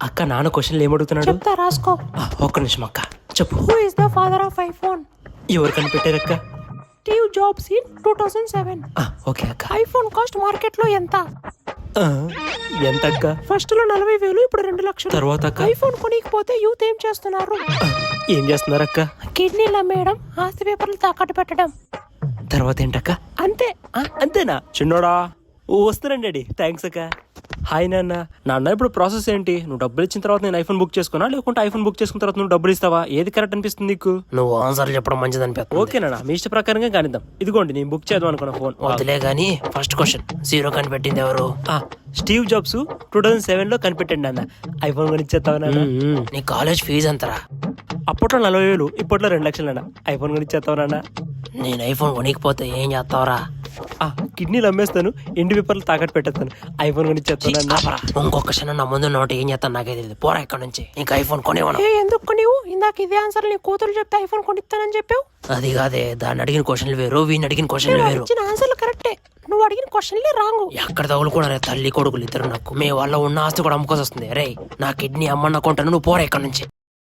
అక్క నాన్న క్వశ్చన్లు ఏమడుగుతున్నాడు? చెప్తా రాసుకో. ఒక్క నిమిషం అక్క, చెప్పు. Who is the father of iPhone? ఎవరు కనిపెట్టారక్క? Steve Jobs in 2007. ఓకే అక్క. ఐఫోన్ కాస్ట్ మార్కెట్ లో ఎంత? ఎంత అక్క? ఫస్ట్ లో 40,000, ఇప్పుడు 2 లక్షలు. తర్వాత అక్క? ఐఫోన్ కొనికపోతే యూత్ ఏం చేస్తున్నారు? ఏం చేస్తున్నారు అక్క? కిడ్నీలు అమ్మేయడం, ఆస్తి పేపర్లు తాకట్టు పెట్టడం. తర్వాత ఏంటక్క? అంతే. అంతేనా? చిన్నోడా వస్తానండి డాడీ. థ్యాంక్స్ అక్క. హాయ్ నాన్న ఇప్పుడు ప్రాసెస్ ఏంటి? నువ్వు డబ్బులు ఇచ్చిన తర్వాత నేను ఐఫోన్ బుక్ చేసుకున్నా, లేకుంటే ఐఫోన్ బుక్ చేసుకున్న తర్వాత నువ్వు డబ్బులు ఇస్తావా? ఏది కరెక్ట్ అనిపిస్తుంది నీకు? నువ్వు ఆన్సర్ చెప్పడం మంచిది అనిపిస్తుంది. ఓకే నాన్న, మీ ఇష్ట ప్రకారంగా కానిద్దాం. ఇదిగోండి నేను బుక్ చేద్దాం అనుకున్న ఫోన్. వదిలే గానీ ఫస్ట్ క్వశ్చన్, జీరో కనిపెట్టింది ఎవరు? స్టీవ్ జాబ్స్ 2007 లో కనిపెట్టండి అన్న. ఐఫోన్ కొనిచ్చేస్తావా నాన్న? నీ కాలేజ్ ఫీజు ఎంతరా? అప్పట్లో 40,000, ఇప్పట్లో 2 లక్షలు అన్న. ఐఫోన్ కొనిచ్చేస్తావా నాన్న? నేను ఐఫోన్ కొనికపోతే ఏం చేస్తావరా? కిడ్నీలు అమ్మేస్తాను, ఎండు పేపర్లు తాకట్టు పెట్టేస్తాను. ఐఫోన్ కొనిచ్చేస్తాను అన్న. ఇంకొక క్షణం నా ముందు నోటి ఏం చేస్తాను నాకే తెలియదు. పోరా ఇక్కడ నుంచి. నీకు ఐఫోన్ కొనివ్వను. ఎందుకు కొనివు? ఇందాక ఇదే ఆన్సర్ నీ కూతురు చెప్తే ఐఫోన్ కొనిస్తానని చెప్పావు. అది కాదే, దాన్ని అడిగిన క్వశ్చన్లు వేరు, వీడిని అడిగిన క్వశ్చన్లు వేరు. ఆన్సర్లు కరెక్టే, నువ్వు అడిగిన క్వశ్చన్లే రాంగ్. ఎక్కడ తగులు కూడా రే తల్లి కొడుకులు ఇద్దరు నాకు. మీ వల్ల ఉన్న ఆస్తి కూడా అమ్ముకోసి వస్తుంది. రే నా కిడ్నీ అమ్మన్న కొంటాను, నువ్వు పోరా ఇక్కడ నుంచి.